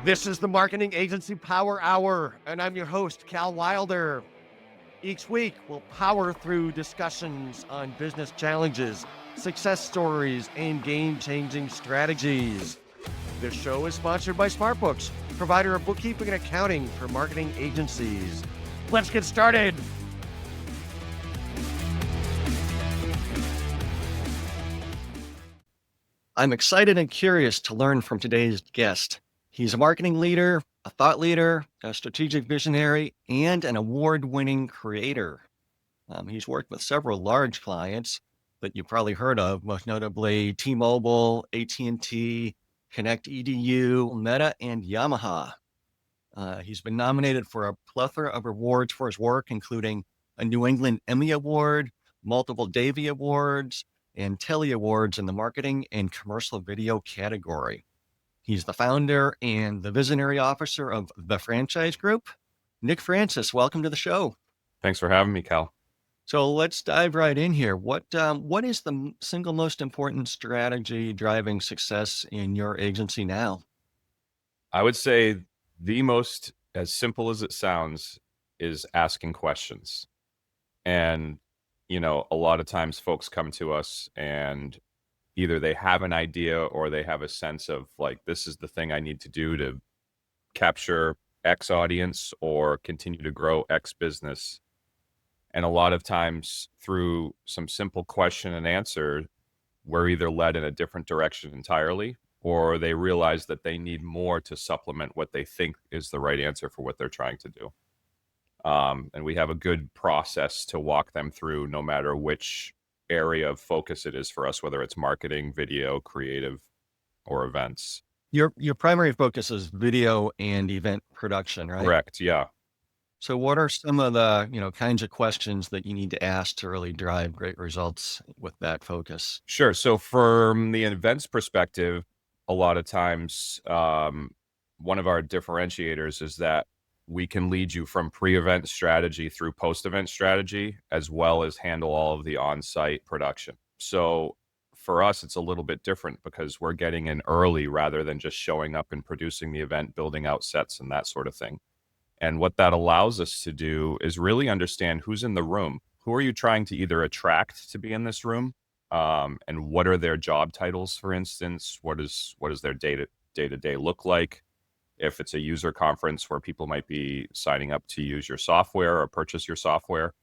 This is the Marketing Agency Power Hour, and I'm your host, Cal Wilder. Each week, we'll power through discussions on business challenges, success stories, and game-changing strategies. This show is sponsored by SmartBooks, provider of bookkeeping and accounting for marketing agencies. Let's get started. I'm excited and curious to learn from today's guest. He's a marketing leader, a thought leader, a strategic visionary, and an award-winning creator. He's worked with several large clients that you've probably heard of, most notably T-Mobile, AT&T, Connect EDU, Meta, and Yamaha. He's been nominated for a plethora of awards for his work, including a New England Emmy Award, multiple Davie Awards, and Telly Awards in the marketing and commercial video category. He's the founder and the visionary officer of the Franchise Group. Nick Francis, welcome to the show. Thanks for having me, Cal. So let's dive right in here. What is the single most important strategy driving success in your agency now? I would say the most, as simple as it sounds, is asking questions. And, a lot of times folks come to us and either they have an idea or they have a sense of like, this is the thing I need to do to capture X audience or continue to grow X business. And a lot of times through some simple question and answer, we're either led in a different direction entirely, or they realize that they need more to supplement what they think is the right answer for what they're trying to do. And we have a good process to walk them through no matter which area of focus it is for us, whether it's marketing, video, creative, or events. Your primary focus is video and event production, right? Correct. Yeah. So what are some of the, kinds of questions that you need to ask to really drive great results with that focus? Sure. So from the events perspective, a lot of times, one of our differentiators is that we can lead you from pre-event strategy through post-event strategy, as well as handle all of the on-site production. So for us, it's a little bit different because we're getting in early rather than just showing up and producing the event, building out sets and that sort of thing. And what that allows us to do is really understand who's in the room. Who are you trying to either attract to be in this room? And what are their job titles, for instance? What is their day-to-day look like? If it's a user conference where people might be signing up to use your software or purchase your software.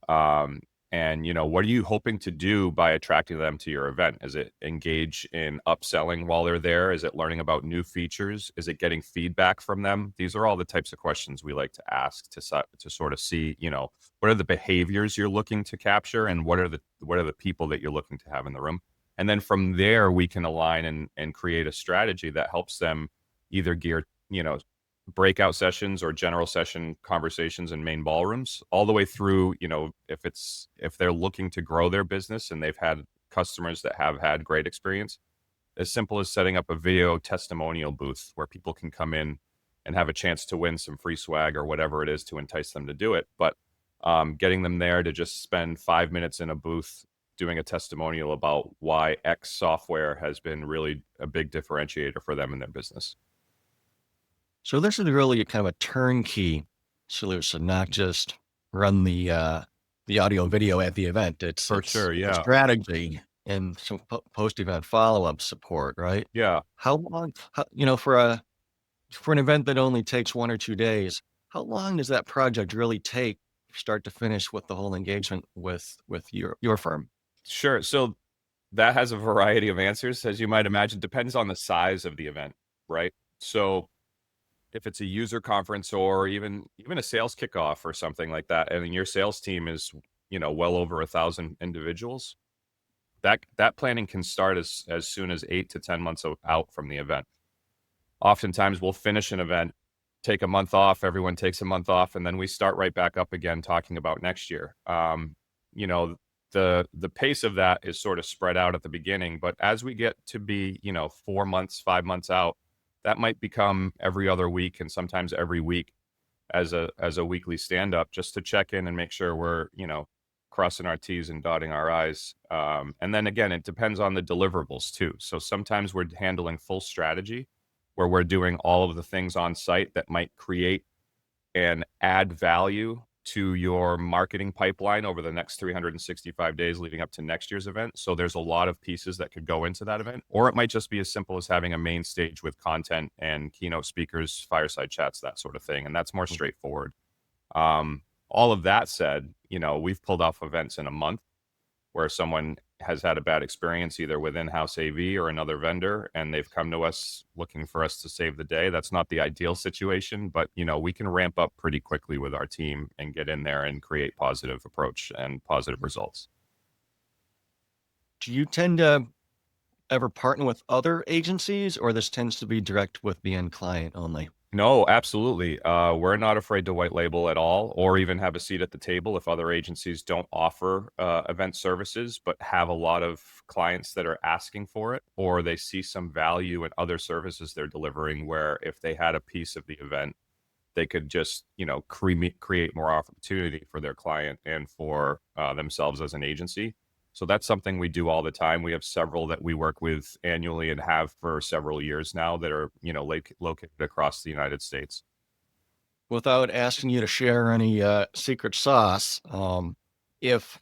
And, what are you hoping to do by attracting them to your event? Is it engage in upselling while they're there? Is it learning about new features? Is it getting feedback from them? These are all the types of questions we like to ask to sort of see, what are the behaviors you're looking to capture and what are the people that you're looking to have in the room? And then from there, we can align and create a strategy that helps them either gear, breakout sessions or general session conversations in main ballrooms, all the way through, if they're looking to grow their business and they've had customers that have had great experience, as simple as setting up a video testimonial booth where people can come in and have a chance to win some free swag or whatever it is to entice them to do it. But getting them there to just spend 5 minutes in a booth doing a testimonial about why X software has been really a big differentiator for them in their business. So this is really kind of a turnkey solution, not just run the audio video at the event. It's sure, yeah. A strategy and some post-event follow-up support, right? Yeah. How long, for an event that only takes 1 or 2 days, how long does that project really take, start to finish, with the whole engagement with your firm? Sure. So that has a variety of answers, as you might imagine. Depends on the size of the event, right? So if it's a user conference or even a sales kickoff or something like that, and your sales team is, well over 1,000 individuals, that planning can start as soon as 8 to 10 months out from the event. Oftentimes we'll finish an event, take a month off, everyone takes a month off, and then we start right back up again talking about next year. The pace of that is sort of spread out at the beginning, but as we get to be, 4 months, 5 months out, that might become every other week and sometimes every week as a weekly stand-up, just to check in and make sure we're, crossing our T's and dotting our I's. And then again, it depends on the deliverables too. So sometimes we're handling full strategy where we're doing all of the things on site that might create and add value to your marketing pipeline over the next 365 days leading up to next year's event. So there's a lot of pieces that could go into that event, or it might just be as simple as having a main stage with content and keynote speakers, fireside chats, that sort of thing. And that's more straightforward. All of that said, we've pulled off events in a month where someone has had a bad experience either with in-house AV or another vendor, and they've come to us looking for us to save the day. That's not the ideal situation, but we can ramp up pretty quickly with our team and get in there and create positive approach and positive results. Do you tend to ever partner with other agencies, or this tends to be direct with the end client only? No, absolutely. We're not afraid to white label at all, or even have a seat at the table if other agencies don't offer event services, but have a lot of clients that are asking for it, or they see some value in other services they're delivering. Where if they had a piece of the event, they could just create more opportunity for their client and for themselves as an agency. So that's something we do all the time. We have several that we work with annually and have for several years now that are located across the United States. Without asking you to share any secret sauce, if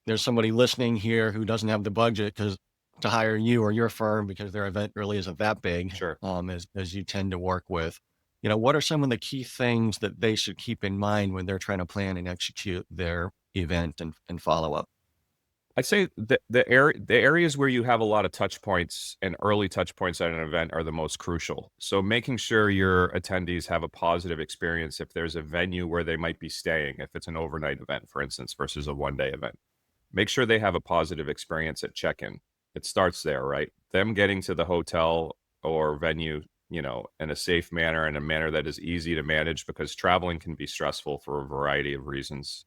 there's somebody listening here who doesn't have the budget to hire you or your firm because their event really isn't that big, Sure. as you tend to work with, what are some of the key things that they should keep in mind when they're trying to plan and execute their event and follow up? I'd say the areas where you have a lot of touch points and early touch points at an event are the most crucial. So making sure your attendees have a positive experience if there's a venue where they might be staying, if it's an overnight event, for instance, versus a one-day event. Make sure they have a positive experience at check-in. It starts there, right? Them getting to the hotel or venue, in a safe manner, in a manner that is easy to manage, because traveling can be stressful for a variety of reasons.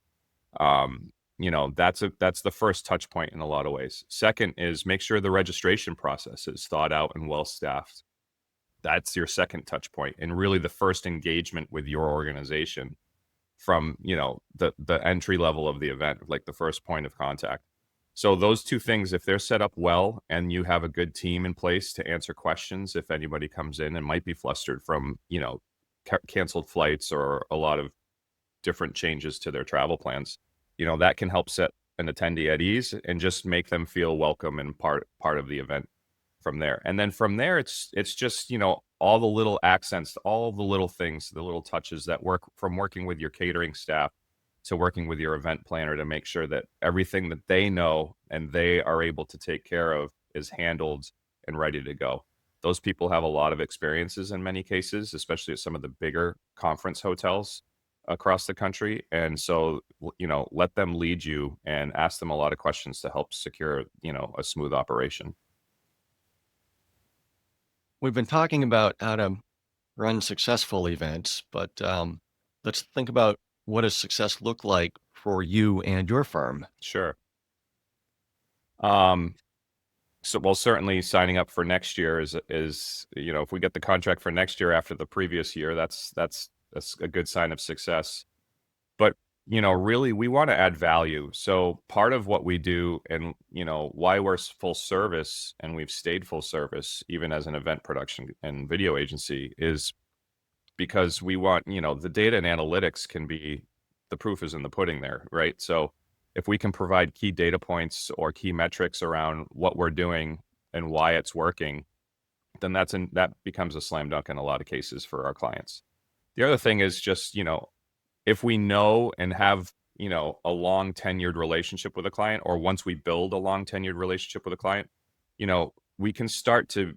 That's the first touch point in a lot of ways. Second is make sure the registration process is thought out and well staffed. That's your second touch point, and really the first engagement with your organization from the entry level of the event, like the first point of contact. So those two things, if they're set up well and you have a good team in place to answer questions if anybody comes in and might be flustered from canceled flights or a lot of different changes to their travel plans, that can help set an attendee at ease and just make them feel welcome and part of the event from there. And then from there, it's just all the little accents, all the little things, the little touches that work, from working with your catering staff to working with your event planner to make sure that everything that they know and they are able to take care of is handled and ready to go. Those people have a lot of experiences in many cases, especially at some of the bigger conference hotels across the country. And so, let them lead you and ask them a lot of questions to help secure, a smooth operation. We've been talking about how to run successful events, but let's think about what does success look like for you and your firm? Sure. Um, well, certainly signing up for next year is if we get the contract for next year after the previous year, that's a good sign of success. But really, we want to add value. So part of what we do, and why we're full service and we've stayed full service even as an event production and video agency, is because we want, the data and analytics can be, the proof is in the pudding there, right? So if we can provide key data points or key metrics around what we're doing and why it's working, then that becomes a slam dunk in a lot of cases for our clients. The other thing is just, if we know and have, a long tenured relationship with a client, or once we build a long tenured relationship with a client, we can start to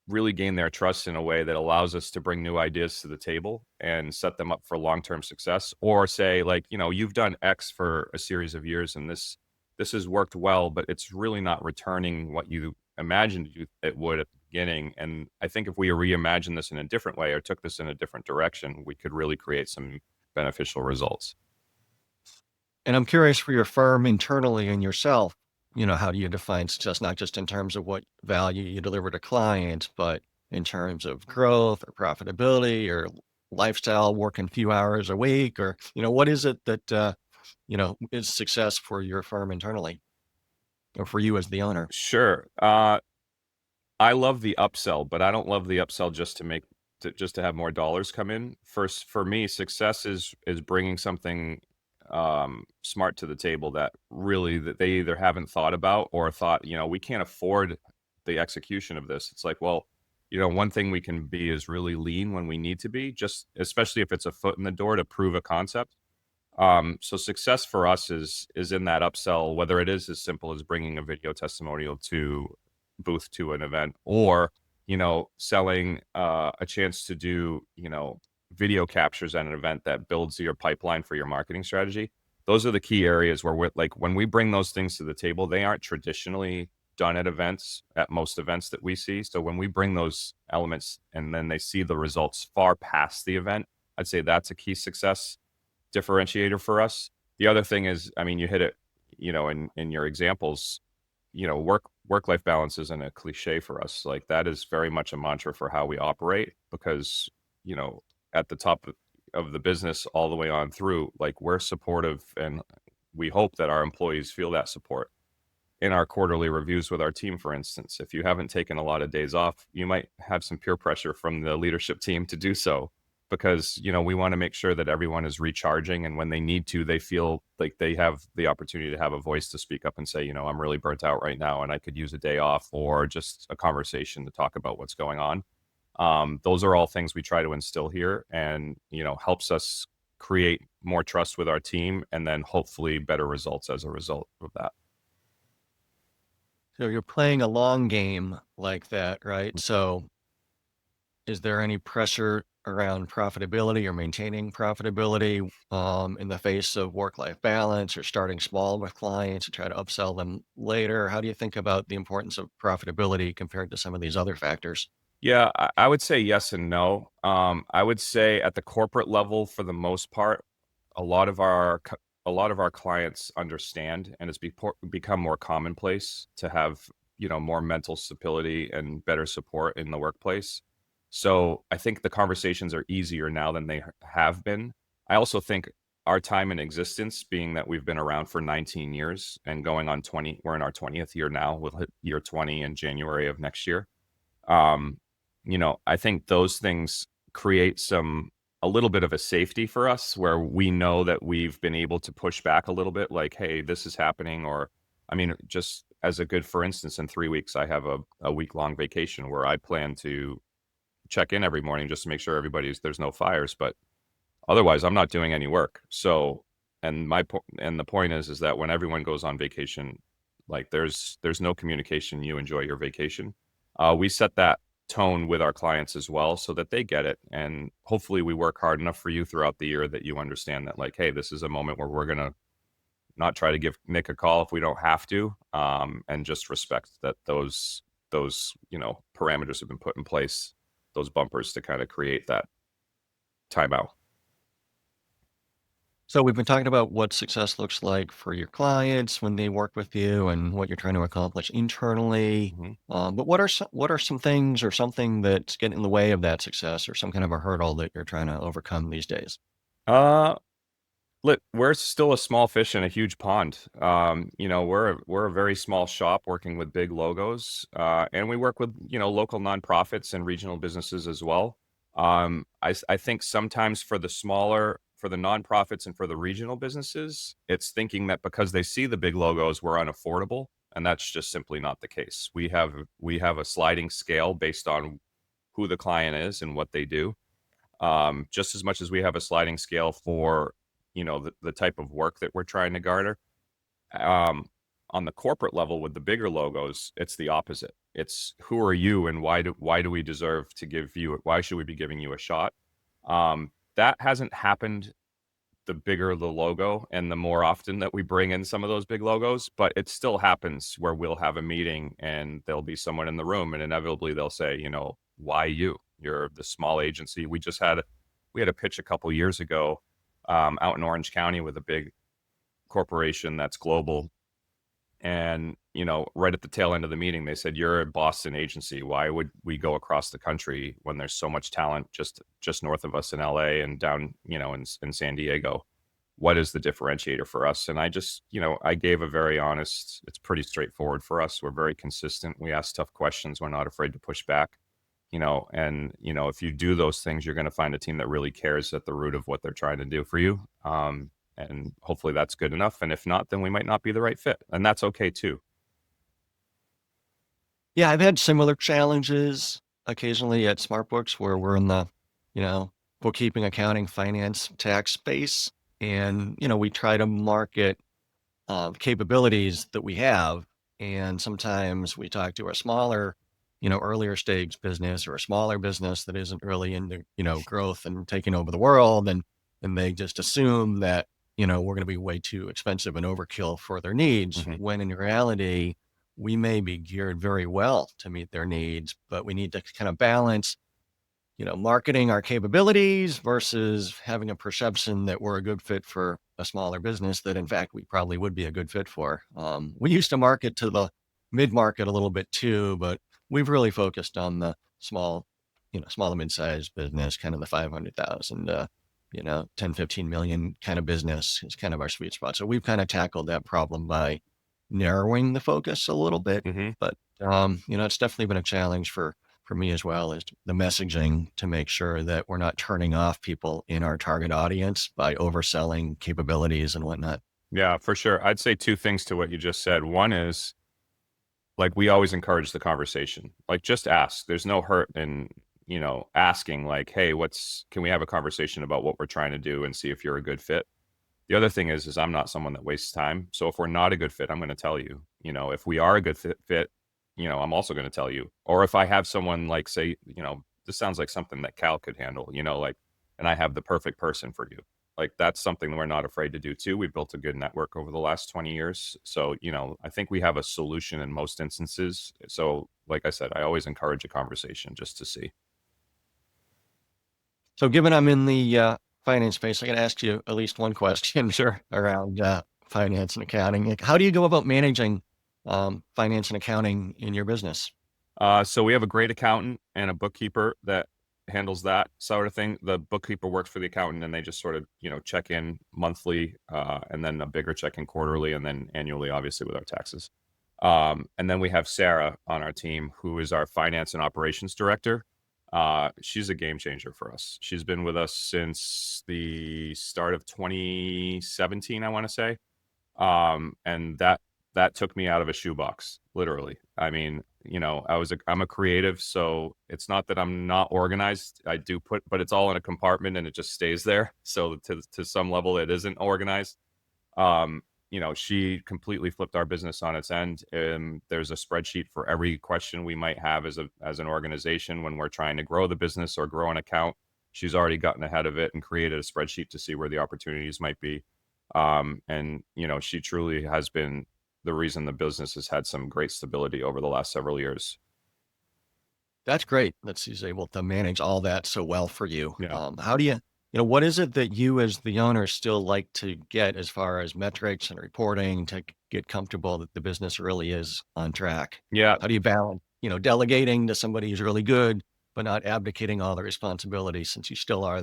really gain their trust in a way that allows us to bring new ideas to the table and set them up for long-term success, or say, like, you've done X for a series of years and this has worked well, but it's really not returning what you imagined it would at the beginning. And I think if we reimagine this in a different way or took this in a different direction, we could really create some beneficial results. And I'm curious for your firm internally and yourself, how do you define success, not just in terms of what value you deliver to clients, but in terms of growth or profitability or lifestyle, working few hours a week, or, what is it that, is success for your firm internally or for you as the owner? Sure. I love the upsell, but I don't love the upsell just to have more dollars come in. First, for me, success is bringing something smart to the table that really that they either haven't thought about or thought, we can't afford the execution of this. It's like, well, one thing we can be is really lean when we need to be, just especially if it's a foot in the door to prove a concept. So success for us is in that upsell, whether it is as simple as bringing a video testimonial to booth to an event, or selling a chance to do video captures at an event that builds your pipeline for your marketing strategy. Those are the key areas where we're like, when we bring those things to the table, they aren't traditionally done at most events that we see. So when we bring those elements and then they see the results far past the event, I'd say that's a key success differentiator for us. The other thing is, I mean, you hit it, in your examples, work life balance isn't a cliche for us. Like, that is very much a mantra for how we operate, because at the top of the business all the way on through, like, we're supportive, and we hope that our employees feel that support. In our quarterly reviews with our team, for instance, if you haven't taken a lot of days off, you might have some peer pressure from the leadership team to do so, because we want to make sure that everyone is recharging, and when they need to, they feel like they have the opportunity to have a voice to speak up and say, I'm really burnt out right now and I could use a day off, or just a conversation to talk about what's going on. Those are all things we try to instill here, and helps us create more trust with our team, and then hopefully better results as a result of that. So you're playing a long game like that, right? So is there any pressure around profitability or maintaining profitability in the face of work-life balance, or starting small with clients to try to upsell them later? How do you think about the importance of profitability compared to some of these other factors? Yeah, I would say yes and no. I would say at the corporate level, for the most part, a lot of our clients understand, and it's become more commonplace to have more mental stability and better support in the workplace. So I think the conversations are easier now than they have been. I also think our time in existence, being that we've been around for 19 years and going on 20, we're in our 20th year now. We'll hit year 20 in January of next year. um, I think those things create a little bit of a safety for us, where we know that we've been able to push back a little bit, like, hey, this is happening. Or, I mean, just as a good, for instance, in 3 weeks, I have a week long vacation where I plan to check in every morning just to make sure there's no fires. But otherwise, I'm not doing any work. So, and the point is that when everyone goes on vacation, like, there's no communication. You enjoy your vacation. We set that tone with our clients as well, so that they get it, and hopefully we work hard enough for you throughout the year that you understand that, like, hey, this is a moment where we're gonna not try to give Nick a call if we don't have to, and just respect that those parameters have been put in place, those bumpers to kind of create that timeout. So we've been talking about what success looks like for your clients when they work with you, and what you're trying to accomplish internally. Mhm. But what are some things, or something that's getting in the way of that success, or some kind of a hurdle that you're trying to overcome these days? Uh, Look, we're still a small fish in a huge pond. We're a very small shop working with big logos, and we work with local nonprofits and regional businesses as well. I think sometimes for the nonprofits and for the regional businesses, it's thinking that because they see the big logos, we're unaffordable, and that's just simply not the case. We have a sliding scale based on who the client is and what they do, just as much as we have a sliding scale for the type of work that we're trying to garner. um, on the corporate level with the bigger logos, it's the opposite. It's, who are you, and why do we deserve to give you, why should we be giving you a shot? That hasn't happened the bigger the logo and the more often that we bring in some of those big logos, but it still happens where we'll have a meeting and there'll be someone in the room, and inevitably they'll say, why you? You're the small agency. We had a pitch a couple years ago, out in Orange County with a big corporation that's global. And right at the tail end of the meeting, they said, you're a Boston agency. Why would we go across the country when there's so much talent just north of us in LA and down in San Diego? what is the differentiator for us? And I just, I gave a very honest, it's pretty straightforward for us. We're very consistent. We ask tough questions. We're not afraid to push back, and, if you do those things, you're going to find a team that really cares at the root of what they're trying to do for you. And hopefully that's good enough. And if not, then we might not be the right fit. And that's okay too. Yeah, I've had similar challenges occasionally at SmartBooks where we're in the, bookkeeping, accounting, finance, tax space. And, we try to market capabilities that we have. And sometimes we talk to a smaller, earlier stage business or a smaller business that isn't really into, growth and taking over the world. And they just assume that, we're going to be way too expensive and overkill for their needs. Mhm. When in reality, we may be geared very well to meet their needs, but we need to kind of balance marketing our capabilities versus having a perception that we're a good fit for a smaller business that in fact we probably would be a good fit for. We used to market to the mid-market a little bit too, but we've really focused on the small to mid-sized business, kind of the 500,000, 10, 15 million kind of business is kind of our sweet spot. So we've kind of tackled that problem by narrowing the focus a little bit, Mhm. but it's definitely been a challenge for me as well, is the messaging to make sure that we're not turning off people in our target audience by overselling capabilities and whatnot. Yeah, for sure. I'd say two things to what you just said. One is, like, we always encourage the conversation. Like, just ask. There's no hurt in, asking, like, hey, can we have a conversation about what we're trying to do and see if you're a good fit? The other thing is I'm not someone that wastes time. So if we're not a good fit, I'm going to tell you. If we are a good fit, I'm also going to tell you. Or if I have someone, like, say, this sounds like something that Cal could handle, like, and I have the perfect person for you. Like, that's something that we're not afraid to do too. We built a good network over the last 20 years. So, I think we have a solution in most instances. So, like I said, I always encourage a conversation just to see. So given I'm in the finance space, I got to ask you at least one question Sure. around finance and accounting. Like, how do you go about managing finance and accounting in your business? So we have a great accountant and a bookkeeper that handles that sort of thing. The bookkeeper works for the accountant, and they just sort of, check in monthly, and then a bigger check in quarterly, and then annually, obviously, with our taxes. And then we have Sarah on our team, who is our finance and operations director. She's a game changer for us. She's been with us since the start of 2017, I want to say. And that took me out of a shoebox, literally. I mean, I'm a creative, so it's not that I'm not organized. I do but it's all in a compartment and it just stays there. So to some level, it isn't organized. She completely flipped our business on its end. There's a spreadsheet for every question we might have as an organization when we're trying to grow the business or grow an account. She's already gotten ahead of it and created a spreadsheet to see where the opportunities might be. And she truly has been the reason the business has had some great stability over the last several years. That's great that she's able to manage all that so well for you. Yeah. How do what is it that you as the owner still like to get as far as metrics and reporting to get comfortable that the business really is on track? Yeah. How do you balance, delegating to somebody who's really good, but not abdicating all the responsibility since you still are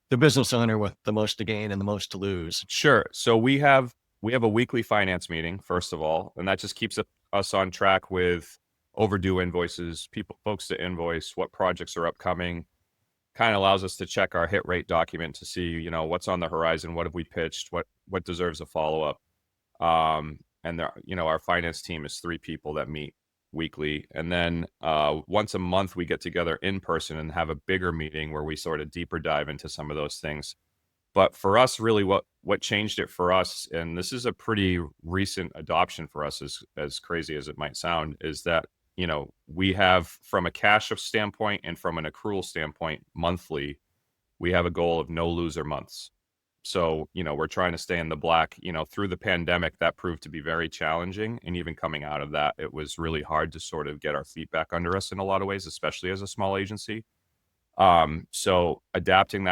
the business owner with the most to gain and the most to lose? Sure. So we have a weekly finance meeting, first of all, and that just keeps us on track with overdue invoices, folks to invoice, what projects are upcoming. Kind of allows us to check our hit rate document to see, what's on the horizon, what have we pitched, what deserves a follow up. And there, our finance team is 3 people that meet weekly, and then once a month we get together in person and have a bigger meeting where we sort of deeper dive into some of those things. But for us, really, what changed it for us, and this is a pretty recent adoption for us, as crazy as it might sound, is that we have, from a cash standpoint and from an accrual standpoint, monthly, we have a goal of no loser months. So we're trying to stay in the black. Through the pandemic, that proved to be very challenging, and even coming out of that, it was really hard to sort of get our feet back under us in a lot of ways, especially as a small agency. So adopting,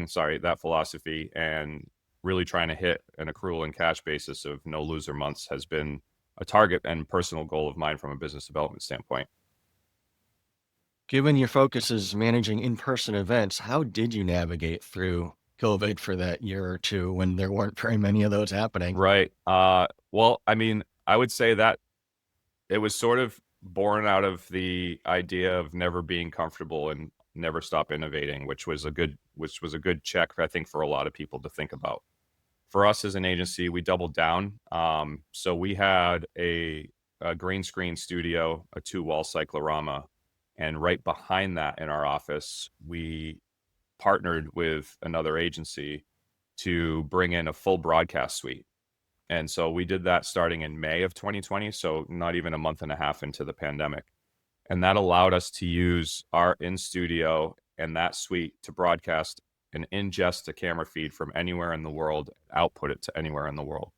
sorry, that philosophy and really trying to hit an accrual and cash basis of no loser months has been a target and personal goal of mine from a business development standpoint. Given your focus is managing in-person events, how did you navigate through COVID for that year or two when there weren't very many of those happening. Right. Well, I mean, I would say that it was sort of born out of the idea of never being comfortable and never stop innovating, which was a good check, I think, for a lot of people to think about. For us as an agency, we doubled down. So we had a green screen studio, a two-wall cyclorama, and right behind that in our office, we partnered with another agency to bring in a full broadcast suite. And so we did that starting in May of 2020, so not even a month and a half into the pandemic. And that allowed us to use our in studio and that suite to broadcast and ingest a camera feed from anywhere in the world, output it to anywhere in the world,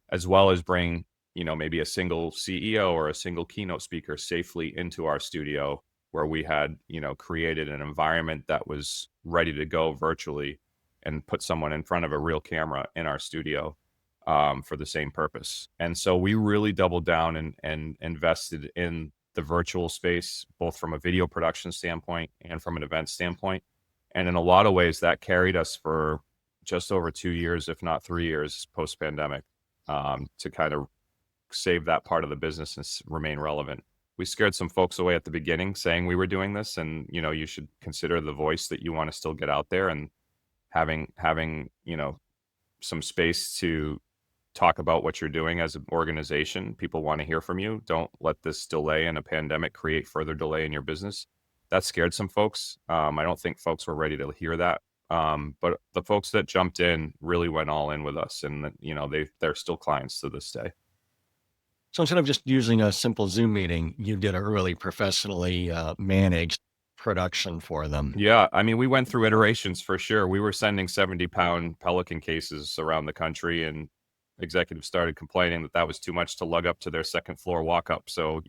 as well as bring, maybe a single CEO or a single keynote speaker safely into our studio where we had, created an environment that was ready to go virtually and put someone in front of a real camera in our studio for the same purpose. And so we really doubled down and invested in the virtual space, both from a video production standpoint and from an event standpoint. And in a lot of ways, that carried us for just over 2 years, if not 3 years post pandemic, to kind of save that part of the business and remain relevant. We scared some folks away at the beginning saying we were doing this, and you should consider the voice that you want to still get out there, and having some space to talk about what you're doing as an organization. People want to hear from you. Don't let this delay in a pandemic create further delay in your business. That scared some folks. I don't think folks were ready to hear that. But the folks that jumped in really went all in with us, and they're still clients to this day. So instead of just using a simple Zoom meeting, you did a really professionally managed production for them. Yeah, I mean, we went through iterations for sure. We were sending 70-pound Pelican cases around the country, and executives started complaining that that was too much to lug up to their second floor walk up. So,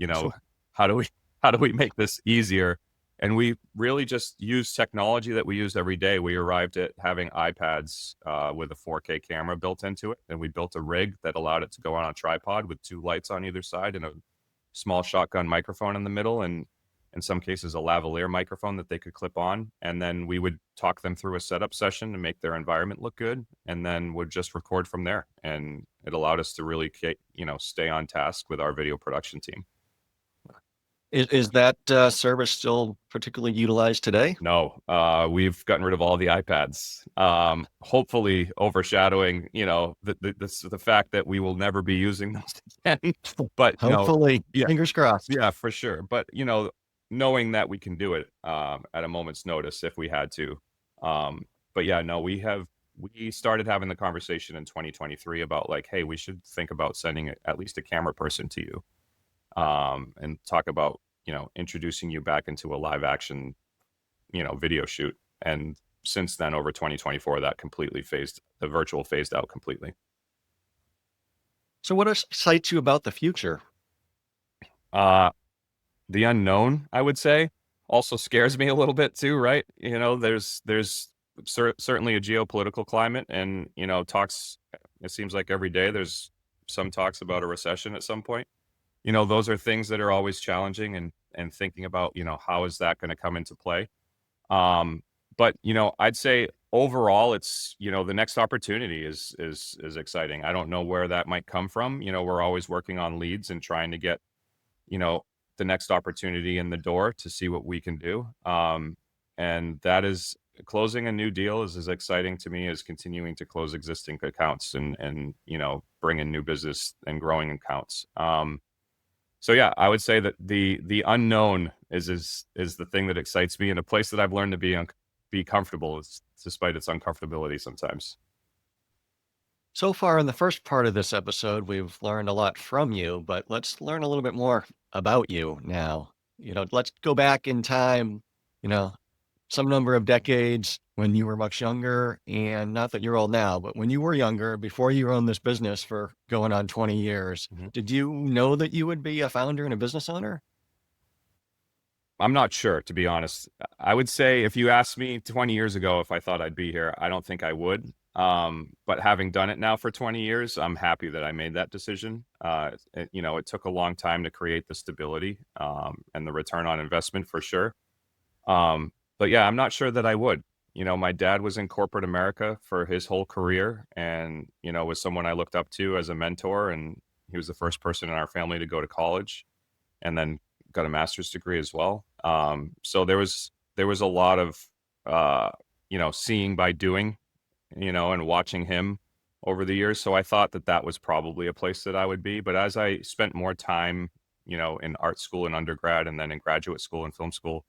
how do we how do we make this easier? And we really just used technology that we use every day. We arrived at having iPads with a 4K camera built into it, and we built a rig that allowed it to go on a tripod with two lights on either side and a small shotgun microphone in the middle, and in some cases a lavalier microphone that they could clip on. And then we would talk them through a setup session to make their environment look good, and then would just record from there. And it allowed us to really stay on task with our video production team. Is that service still particularly utilized today? No, we've gotten rid of all the iPads. Hopefully, overshadowing the fact that we will never be using those again. But Hopefully, yeah, fingers crossed. yeah, for sure. But knowing that we can do it at a moment's notice if we had to. But yeah, no, we started having the conversation in 2023 about like, hey, we should think about sending at least a camera person to you, and talk about introducing you back into a live action video shoot. And since then, over 2024, that the virtual phased out completely. So what excites you about the future? The unknown, I would say, also scares me a little bit too, right? There's certainly a geopolitical climate, and talks, it seems like every day there's some talks about a recession at some point. Those are things that are always challenging, and thinking about, how is that going to come into play? But I'd say overall, it's, the next opportunity is exciting. I don't know where that might come from. We're always working on leads and trying to get, the next opportunity in the door to see what we can do. And that is, closing a new deal is as exciting to me as continuing to close existing accounts and bring in new business and growing accounts. So yeah, I would say that the unknown is the thing that excites me, and a place that I've learned to be comfortable, despite its uncomfortability sometimes. So far in the first part of this episode, we've learned a lot from you, but let's learn a little bit more about you now. Let's go back in time, you know, some number of decades when you were much younger, and not that you're old now, but when you were younger, before you owned this business for going on 20 years, Mhm. did you know that you would be a founder and a business owner? I'm not sure, to be honest. I would say if you asked me 20 years ago if I thought I'd be here, I don't think I would. But having done it now for 20 years, I'm happy that I made that decision. It took a long time to create the stability, and the return on investment for sure. But yeah, I'm not sure that I would. My dad was in corporate America for his whole career and, was someone I looked up to as a mentor. And he was the first person in our family to go to college and then got a master's degree as well. So there was a lot of, uh, seeing by doing, and watching him over the years. So I thought that that was probably a place that I would be. But as I spent more time, in art school and undergrad and then in graduate school and film school,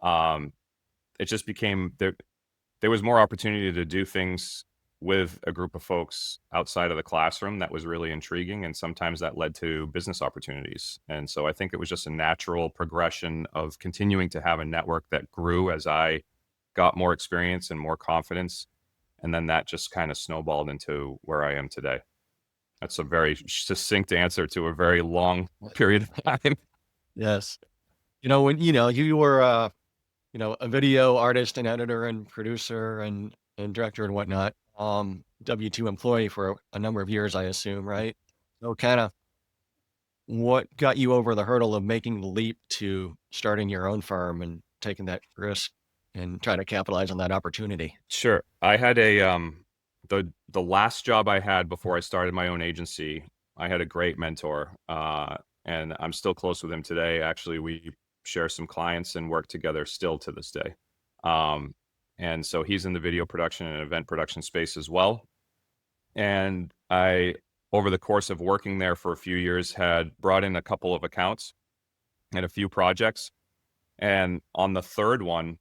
um, it just became there was more opportunity to do things with a group of folks outside of the classroom that was really intriguing, and sometimes that led to business opportunities. And so I think it was just a natural progression of continuing to have a network that grew as I got more experience and more confidence, and then that just kind of snowballed into where I am today. That's a very succinct answer to a very long period of time. Yes. When you were a video artist and editor and producer and director and whatnot, W-2 employee for a number of years, I assume, right? So kind of what got you over the hurdle of making the leap to starting your own firm and taking that risk and trying to capitalize on that opportunity? Sure. I had the last job I had before I started my own agency, I had a great mentor, and I'm still close with him today. Actually, we share some clients and work together still to this day. Um, and so he's in the video production and event production space as well. And I, over the course of working there for a few years, had brought in a couple of accounts and a few projects. And on the third one,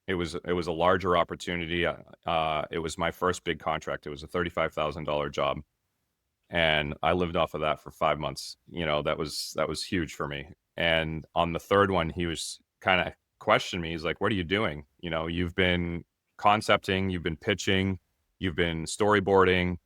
it was a larger opportunity. It was my first big contract. It was a $35,000 job, and I lived off of that for 5 months. That was huge for me. And on the third one, he was kind of questioned me. He's like, "What are you doing? You've been concepting, you've been pitching, you've been storyboarding,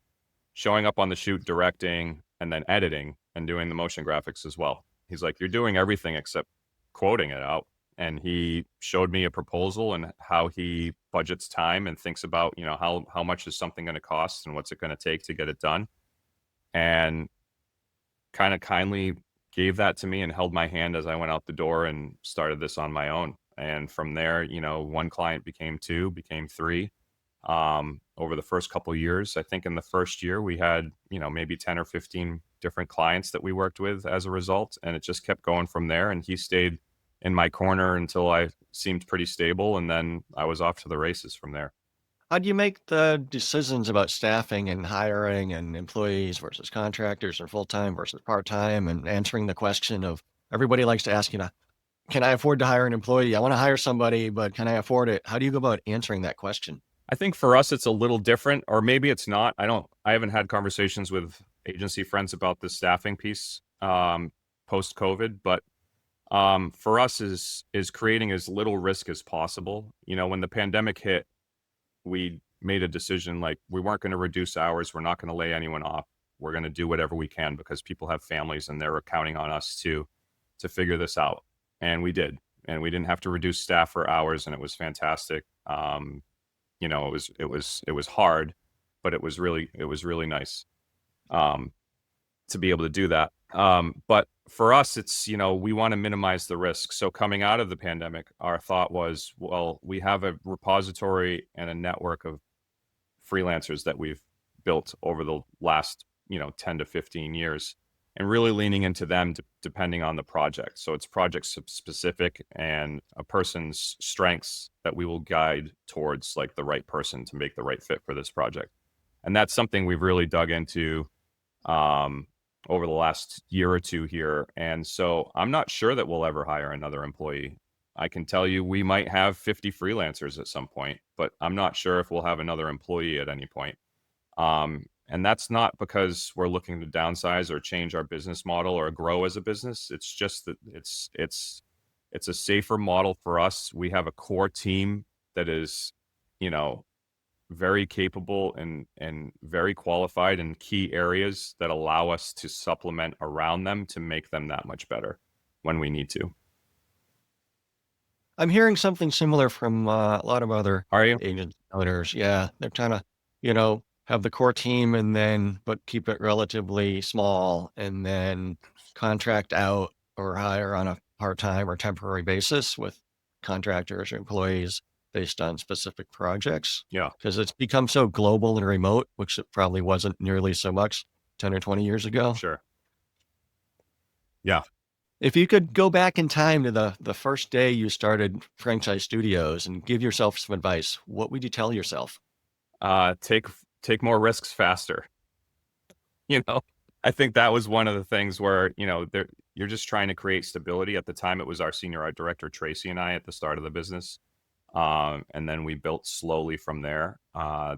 showing up on the shoot, directing, and then editing and doing the motion graphics as well." He's like, "You're doing everything except quoting it out." And he showed me a proposal and how he budgets time and thinks about, how much is something going to cost and what's it going to take to get it done. And kind of kindly gave that to me and held my hand as I went out the door and started this on my own. And from there, one client became two, became three. Over the first couple of years, I think in the first year we had, maybe 10 or 15 different clients that we worked with as a result. And it just kept going from there. And he stayed in my corner until I seemed pretty stable. And then I was off to the races from there. How do you make the decisions about staffing and hiring and employees versus contractors or full-time versus part-time and answering the question of everybody likes to ask, can I afford to hire an employee? I want to hire somebody, but can I afford it? How do you go about answering that question? I think for us, it's a little different, or maybe it's not. I haven't had conversations with agency friends about the staffing piece post COVID, but for us is creating as little risk as possible. When the pandemic hit, we made a decision like we weren't going to reduce hours. We're not going to lay anyone off. We're going to do whatever we can because people have families and they're counting on us to figure this out. And we did. And we didn't have to reduce staff for hours, and it was fantastic. It was hard, but it was really nice to be able to do that. But for us, it's, we want to minimize the risk. So coming out of the pandemic, our thought was, well, we have a repository and a network of freelancers that we've built over the last, 10 to 15 years, and really leaning into them depending on the project. So it's project specific and a person's strengths that we will guide towards like the right person to make the right fit for this project. And that's something we've really dug into over the last year or two here. And so I'm not sure that we'll ever hire another employee. I can tell you we might have 50 freelancers at some point, but I'm not sure if we'll have another employee at any point. And that's not because we're looking to downsize or change our business model or grow as a business. It's just that it's a safer model for us. We have a core team that is, very capable and very qualified in key areas that allow us to supplement around them to make them that much better when we need to. I'm hearing something similar from a lot of other Are you? agent owners. Yeah, they're trying to, have the core team but keep it relatively small and then contract out or hire on a part-time or temporary basis with contractors or employees based on specific projects Yeah, because it's become so global and remote, which it probably wasn't nearly so much 10 or 20 years ago. sure. Yeah. If you could go back in time to the first day you started franchise studios and give yourself some advice, what would you tell yourself? Take more risks faster. You know, I think that was one of the things where, you're just trying to create stability. At the time, it was our senior art director, Tracy, and I at the start of the business. And then we built slowly from there.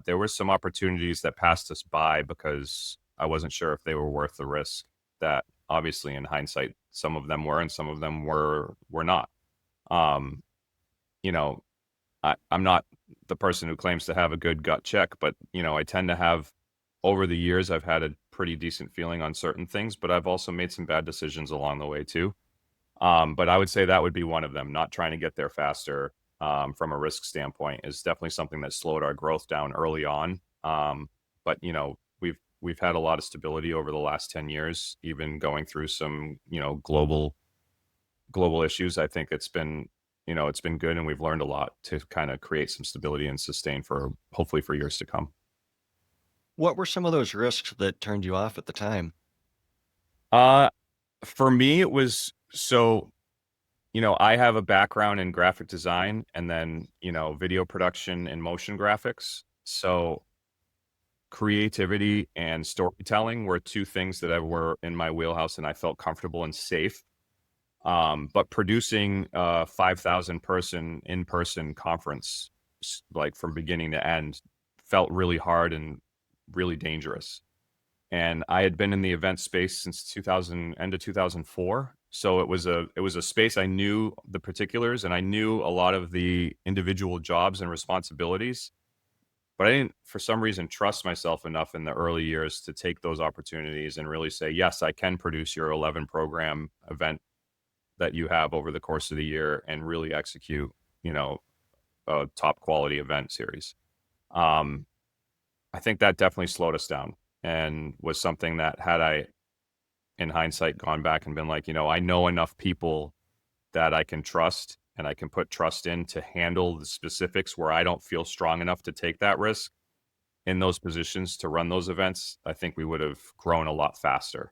There were some opportunities that passed us by because I wasn't sure if they were worth the risk. That obviously, in hindsight, some of them were, and some of them were not. Um, you know, I'm not the person who claims to have a good gut check, but I tend to have over the years I've had a pretty decent feeling on certain things, but I've also made some bad decisions along the way too. But I would say that would be one of them. Not trying to get there faster from a risk standpoint is definitely something that slowed our growth down early on. But we've had a lot of stability over the last 10 years, even going through some global issues. I think it's been good, and we've learned a lot to kind of create some stability and sustain for hopefully for years to come. What were some of those risks that turned you off at the time? Uh, for me, it was so, I have a background in graphic design and then, video production and motion graphics. So creativity and storytelling were two things that were in my wheelhouse and I felt comfortable and safe. But producing a 5,000 person in-person conference, like from beginning to end, felt really hard and really dangerous. And I had been in the event space since 2000, end of 2004. So it was a space I knew the particulars and I knew a lot of the individual jobs and responsibilities, but I didn't for some reason trust myself enough in the early years to take those opportunities and really say, yes, I can produce your 11 program event that you have over the course of the year and really execute, a top quality event series. Um, I think that definitely slowed us down and was something that had I, in hindsight, gone back and been like, I know enough people that I can trust and I can put trust in to handle the specifics where I don't feel strong enough to take that risk in those positions to run those events, I think we would have grown a lot faster.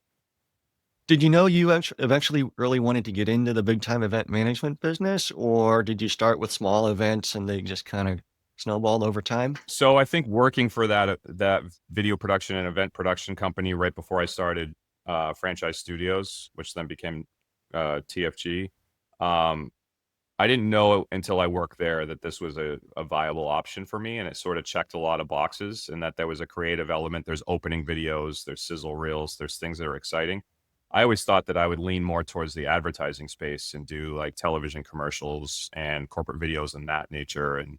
Did you know you eventually really wanted to get into the big time event management business, or did you start with small events and they just kind of snowballed over time? So I think working for that video production and event production company right before I started Franchise Studios, which then became TFG, um, I didn't know until I worked there that this was a viable option for me, and it sort of checked a lot of boxes, and that there was a creative element. There's opening videos, there's sizzle reels, there's things that are exciting. I always thought that I would lean more towards the advertising space and do like television commercials and corporate videos and that nature, and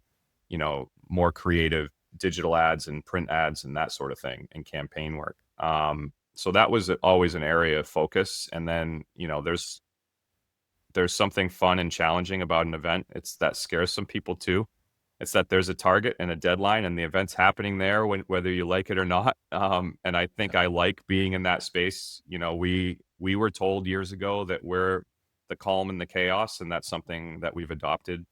more creative digital ads and print ads and that sort of thing, and campaign work. So that was always an area of focus. And then there's something fun and challenging about an event. It's that scares some people too. It's that there's a target and a deadline, and the event's happening there whether you like it or not. And I think I like being in that space. We were told years ago that we're the calm and the chaos, and that's something that we've adopted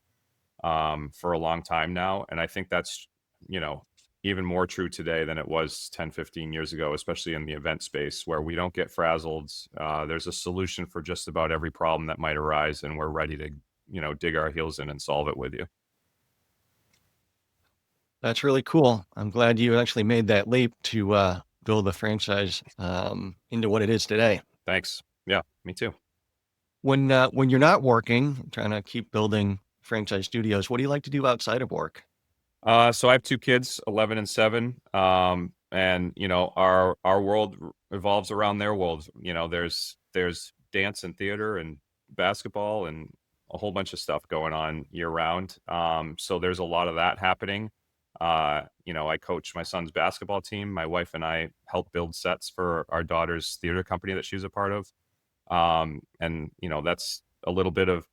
for a long time now. And I think that's, even more true today than it was 10, 15 years ago, especially in the event space where we don't get frazzled. There's a solution for just about every problem that might arise, and we're ready to, dig our heels in and solve it with you. That's really cool. I'm glad you actually made that leap to build the franchise into what it is today. Thanks. Yeah, me too. When you're not working, trying to keep building franchise studios, what do you like to do outside of work? So I have two kids, 11 and 7. And our world revolves around their world. There's dance and theater and basketball and a whole bunch of stuff going on year round. So there's a lot of that happening. I coach my son's basketball team. My wife and I help build sets for our daughter's theater company that she's a part of. And that's a little bit of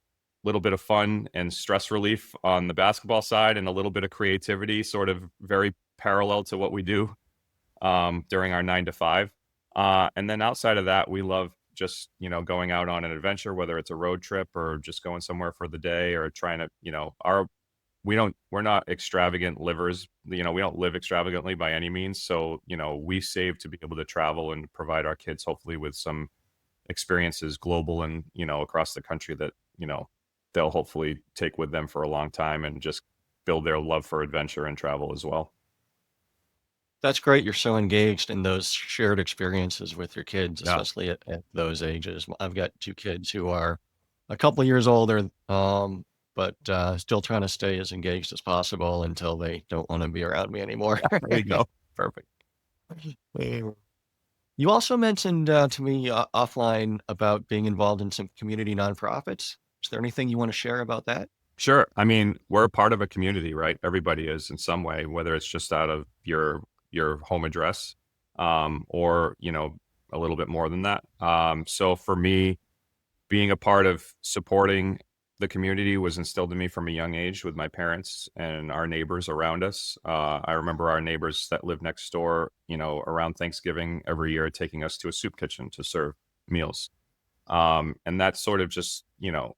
fun and stress relief on the basketball side, and a little bit of creativity, sort of very parallel to what we do during our 9 to 5. And then outside of that, we love just going out on an adventure, whether it's a road trip or just going somewhere for the day, or trying to our we're not extravagant livers. You know, we don't live extravagantly by any means. So, you know, we save to be able to travel and provide our kids hopefully with some experiences global and, you know, across the country that, you know, they'll hopefully take with them for a long time and just build their love for adventure and travel as well. That's great. You're so engaged in those shared experiences with your kids, Yeah. especially at those ages. I've got two kids who are a couple years older, but still trying to stay as engaged as possible until they don't want to be around me anymore. There you go. Perfect. Mm. You also mentioned to me offline about being involved in some community nonprofits. Is there anything you want to share about that? Sure. I mean, we're a part of a community, right? Everybody is in some way, whether it's just out of your home address, or, you know, a little bit more than that. So for me, being a part of supporting the community was instilled in me from a young age with my parents and our neighbors around us. I remember our neighbors that lived next door, you know, around Thanksgiving every year, taking us to a soup kitchen to serve meals. And that sort of just, you know,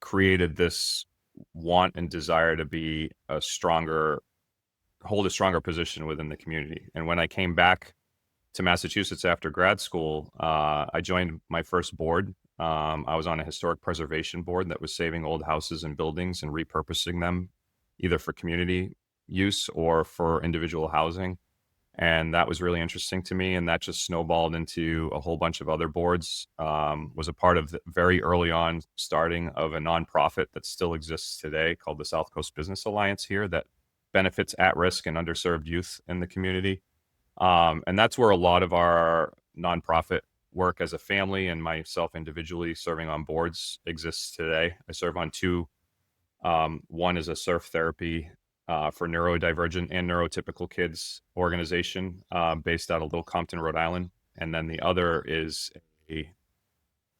created this want and desire to be a stronger, hold a stronger position within the community. And when I came back to Massachusetts after grad school, I joined my first board. I was on a historic preservation board that was saving old houses and buildings and repurposing them either for community use or for individual housing. And that was really interesting to me. And that just snowballed into a whole bunch of other boards. Was a part of the very early on starting of a nonprofit that still exists today called the South Coast Business Alliance here that benefits at risk and underserved youth in the community. And that's where a lot of our nonprofit work as a family and myself individually serving on boards exists today. I serve on two. One is a surf therapy for neurodivergent and neurotypical kids organization based out of Little Compton, Rhode Island. And then the other is a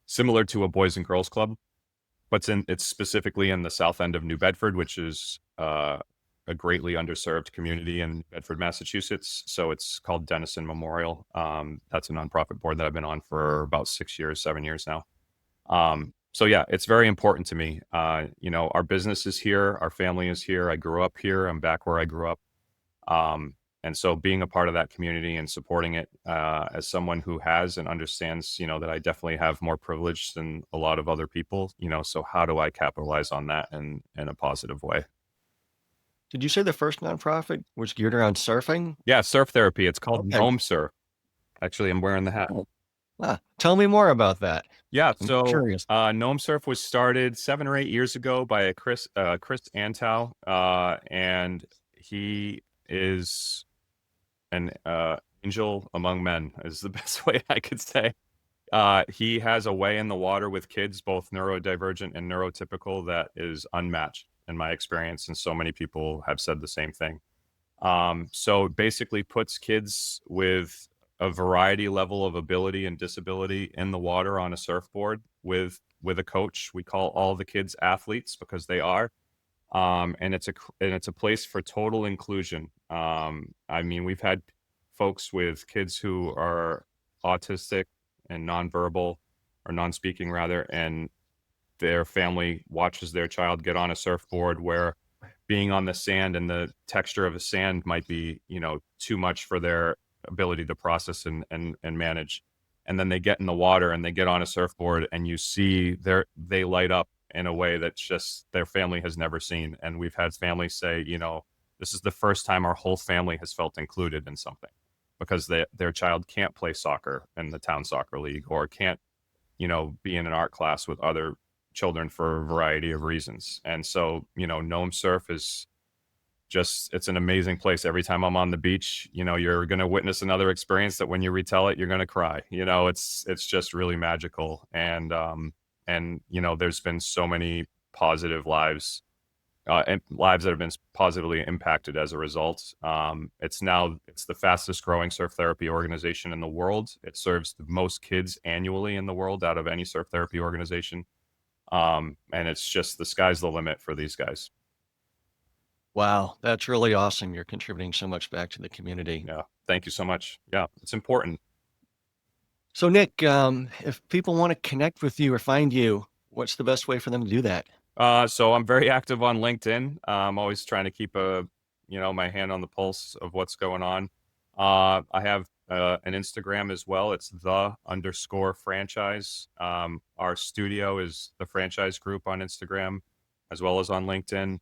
similar to a Boys and Girls Club, but it's specifically in the south end of New Bedford, which is a greatly underserved community in Bedford, Massachusetts. So it's called Denison Memorial. That's a nonprofit board that I've been on for about 6 years, 7 years now. So yeah, it's very important to me. You know, our business is here, our family is here. I grew up here. I'm back where I grew up. And so being a part of that community and supporting it as someone who has and understands, you know, that I definitely have more privilege than a lot of other people, you know, so how do I capitalize on that in a positive way? Did you say the first nonprofit was geared around surfing? Yeah, surf therapy. It's called Okay. Gnome Surf. Actually, I'm wearing the hat. Tell me more about that. Yeah, I'm so curious. Gnome Surf was started 7 or 8 years ago by a Chris Antow, and he is an angel among men, is the best way I could say. He has a way in the water with kids, both neurodivergent and neurotypical, that is unmatched in my experience, and so many people have said the same thing. So basically puts kids with a variety level of ability and disability in the water on a surfboard with a coach. We call all the kids athletes because they are. And it's a place for total inclusion. I mean, we've had folks with kids who are autistic and nonverbal or non-speaking rather, and their family watches their child get on a surfboard where being on the sand and the texture of the sand might be, you know, too much for their ability to process and manage. And then they get in the water and they get on a surfboard and you see they light up in a way that's just their family has never seen. And we've had families say, you know, this is the first time our whole family has felt included in something because their child can't play soccer in the town soccer league or can't, you know, be in an art class with other children for a variety of reasons. And so, you know, Gnome Surf is just, it's an amazing place. Every time I'm on the beach, you know, you're going to witness another experience that when you retell it, you're going to cry. You know, it's just really magical. And, you know, there's been so many positive lives and lives that have been positively impacted as a result. It's the fastest growing surf therapy organization in the world. It serves the most kids annually in the world out of any surf therapy organization. And it's just the sky's the limit for these guys. Wow, that's really awesome. You're contributing so much back to the community. Yeah. Thank you so much. Yeah. It's important. So, Nick, if people want to connect with you or find you, what's the best way for them to do that? So I'm very active on LinkedIn. I'm always trying to keep my hand on the pulse of what's going on. I have an Instagram as well. It's _franchise. Our studio is the franchise group on Instagram, as well as on LinkedIn.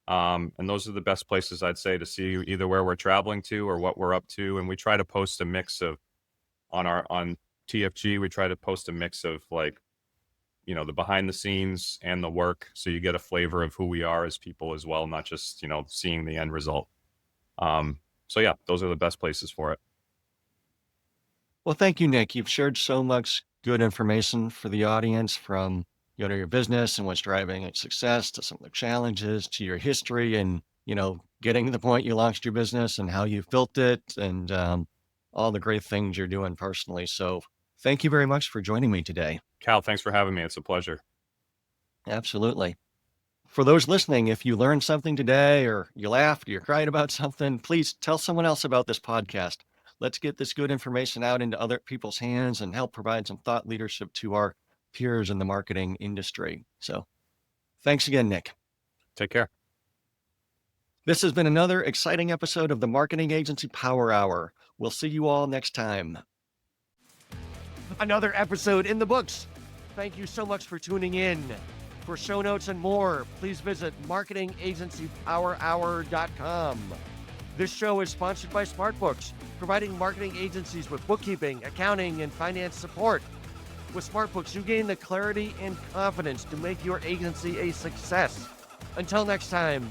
And those are the best places I'd say to see either where we're traveling to or what we're up to. And we try to post a mix of on TFG. We try to post a mix of the behind the scenes and the work, so you get a flavor of who we are as people as well, not just seeing the end result. So yeah, those are the best places for it. Well, thank you, Nick. You've shared so much good information for the audience, from your business and what's driving its success, to some of the challenges, to your history, and getting to the point you launched your business and how you've built it, and all the great things you're doing personally. So thank you very much for joining me today. Cal, thanks for having me. It's a pleasure. Absolutely. For those listening, if you learned something today, or you laughed, or you cried about something, please tell someone else about this podcast. Let's get this good information out into other people's hands and help provide some thought leadership to our peers in the marketing industry. So thanks again, Nick. Take care. This has been another exciting episode of the Marketing Agency Power Hour. We'll see you all next time. Another episode in the books. Thank you so much for tuning in. For show notes and more, please visit marketingagencypowerhour.com. This show is sponsored by SmartBooks, providing marketing agencies with bookkeeping, accounting, and finance support. With SmartBooks, you gain the clarity and confidence to make your agency a success. Until next time,